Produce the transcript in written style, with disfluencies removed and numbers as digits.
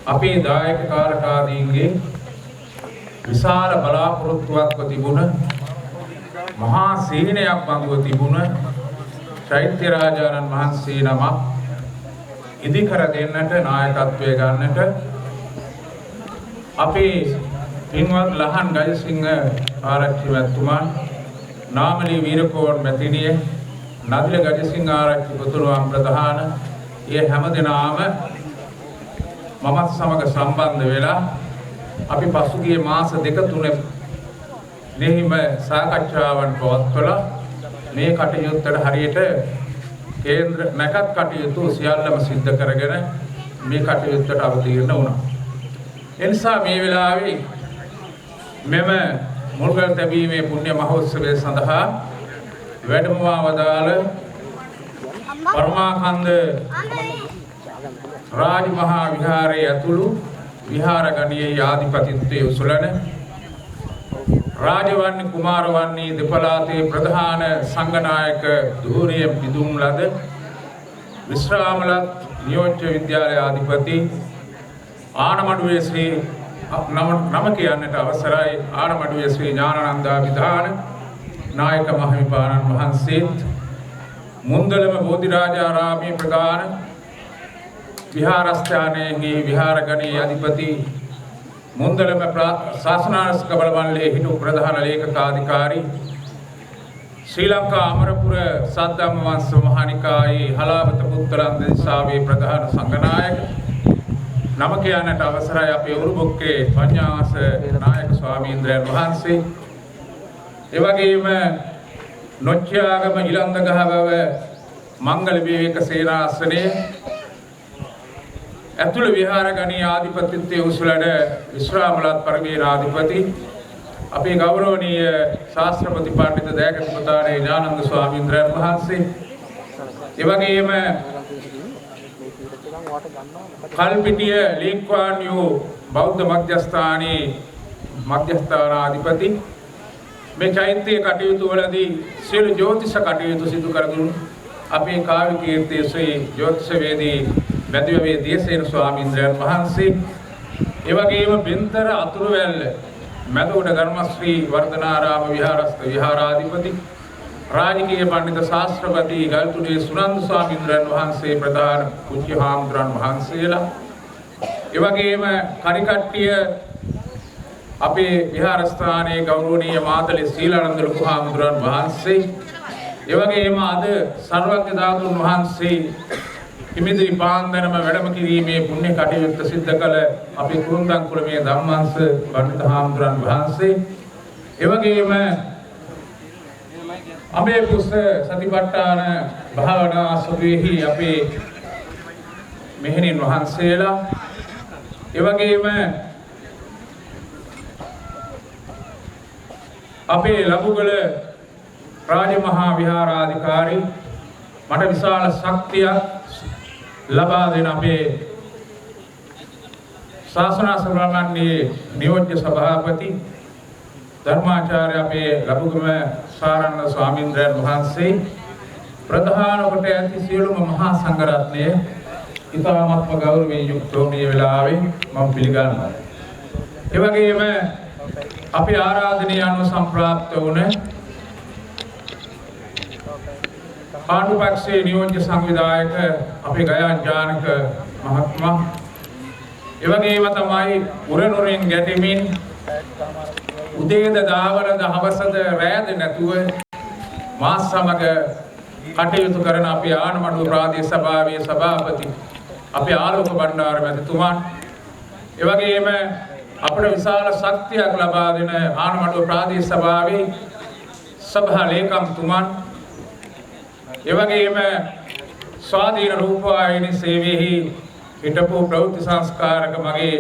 අපේ දායක කාරකාදීන්ගේ විශාල බලාපොරොත්තුවක්ව තිබුණ මහා සීනයක් බඳුව තිබුණ චෛත්‍ය රාජානන් වහන්සේ නමක් ඉදිකර දෙන්නට නායකත්වය ගන්නට අපේ පින්වත් ලහන් ගජසිංහ ආරච්චි මැතිතුමන් නාමලී වීරකෝන් මැතිණිය නදිල ගජසිංහ ආරච්චි පුතුණුවන් ප්‍රධාන ඒ හැමදෙනාම මමත් සමග සම්බන්ධ වෙලා අපි පසුගිය මාස දෙක තුන දෙහිම සාකච්ඡාවන් පවත්වලා මේ කටයුත්තට හරියට කේන්ද්‍ර නැකත් කටයුතු සියල්ලම සිද්ධ කරගෙන මේ කටයුත්තට අවතීර්ණ වුණා. එනිසා මේ වෙලාවේ මෙම මුල්ගල් තැබීමේ පුණ්‍ය මහෝත්සවය සඳහා වැඩමවා වදාළ පරමාකන්ද රාජමහා විහාරයේ ඇතුළු විහාරගණයේ ආධිපතිත්වයේ උසුලන රාජවන්නි කුමාරවන්නි දෙපළාතේ ප්‍රධාන සංඝනායක ධූරිය පිදුම් ලද විශ්‍රාමලත් නියෝජ්‍ය විද්‍යාලය අධිපති ආනමඩුවේ ශ්‍රී නම කියන්නට අවසරයි ආනමඩුවේ ශ්‍රී ඥානানন্দ විධාන නායක මහිමිපාණන් වහන්සේත් මුන්දලම බෝධිරාජාරාමේ ප්‍රධාන විහාරස්ථානයේ විහාරගණයේ අධිපති මුන්දලම ශාසනාරක්ෂක බලවන්ලේ හිටු ප්‍රධාන ලේකකාධිකාරී ශ්‍රී ලංකා අමරපුර සද්ධම්ම වංශ මහානිකායේ හලාවත පුත්තරන් දිසාවේ ප්‍රධාන සංඝනායක නම කියන්නට අවසරයි අපේ උරුබොක්කේ පඤ්ඤාස නායක ස්වාමීන්ද්‍රයන් වහන්සේ ඒ වගේම නොච්චාගම ඉලන්දගහවව මංගල විවේක සේනාසනයේ ඇතුළු විහාරගණී ආධිපතිත්වයේ උසුලන විශ්‍රාමලත් පරිවේනාධිපති අපේ ගෞරවනීය ශාස්ත්‍රපති පඬිත දයාකතිපතාණේ ඥානන්ද ස්වාමීන්ද්‍රයන් වහන්සේ ඒ වගේම කල්පිටිය ලීක්වාන්යු බෞද්ධ මධ්‍යස්ථානයේ මධ්‍යස්ථානාධිපති මේ චෛත්‍ය කටයුතු වලදී සියලු ජ්‍යොතිෂ කටයුතු සිදු කර දුන් අපේ කාව්‍ය කීර්තිය ශ්‍රී ජ්‍යොතිෂවේදී බැදිවවේ දේශේන ස්වාමීන්ද්‍රයන් වහන්සේ ඒ වගේම බින්තර අතුරුවැල්ල මැදොඩ ධර්මශ්‍රී වර්ධනාරාම විහාරස්ථ විහාරාධිපති රාජකීය පඬිත ශාස්ත්‍රපති ගල්තුනේ සුනන්ද ස්වාමීන්ද්‍රයන් වහන්සේ ප්‍රධාන පූජ්‍ය හාමුදුරන් වහන්සේලා ඒ වගේම කරිකට්ටිය අපේ විහාරස්ථානයේ ගෞරවනීය මාතලේ සීලානන්ද ලොකු හාමුදුරන් වහන්සේ ඒ වගේම අද සර්වඥ ධාතුන් වහන්සේ ඉමිදිරි පාන්දරම වැඩම කිරීමේ පුණ්‍ය කටයුත්ත සිද්ධ කළ අපේ කුරුන්දන් කුලමේ ධම්මංශ පඬිත හාමුදුරන් වහන්සේ ඒ වගේම අපේ පුස්ස සතිපට්ඨාන භාවනා ආසුවේහි අපේ මෙහෙණින් වහන්සේලා ඒ වගේම අපේ ලබුගල රාජමහා විහාරාධිකාරී මට විශාල ශක්තියක් ලබා දෙන අපේ ශාසනාසභාවන්නේ නියෝජ්‍ය සභාපති ධර්මාචාර්ය අපේ ලබුගම සාරණ්‍ය ස්වාමීන්ද්‍රයන් වහන්සේ ප්‍රධාන කොට ඇති සියලුම මහා සංඝරත්නය ඉතාමත්ම ගෞරවයෙන් යුක්තව මේ වෙලාවේ මම පිළිගන්නවා. ඒ වගේම අපේ ආරාධනය අනුව සම්ප්‍රාප්ත වුණ පාණ්ඩුපක්ෂයේ නියෝජ්‍ය සංවිධායක අපේ ගයාන් ජානක මහත්මයා ඒ වගේම තමයි උරනුරින් ගැටෙමින් උදේද දාවරද හවසද රැඳ නැතුව මා සමග කටයුතු කරන අපේ ආනමඩුව ප්‍රාදේශ සභාවේ සභාපති අපේ ආලෝක බණ්ඩාර මැතිතුමන් ඒ වගේම අපට විශාල ශක්තියක් ලබා දෙන ආනමඩුව ප්‍රාදේශ සභාවේ සභා ලේකම්තුමන් ඒ වගේම ස්වාධීන රූපවාහිනී සේවයේ හිටපු ප්‍රවෘත්ති සංස්කාරක මගේ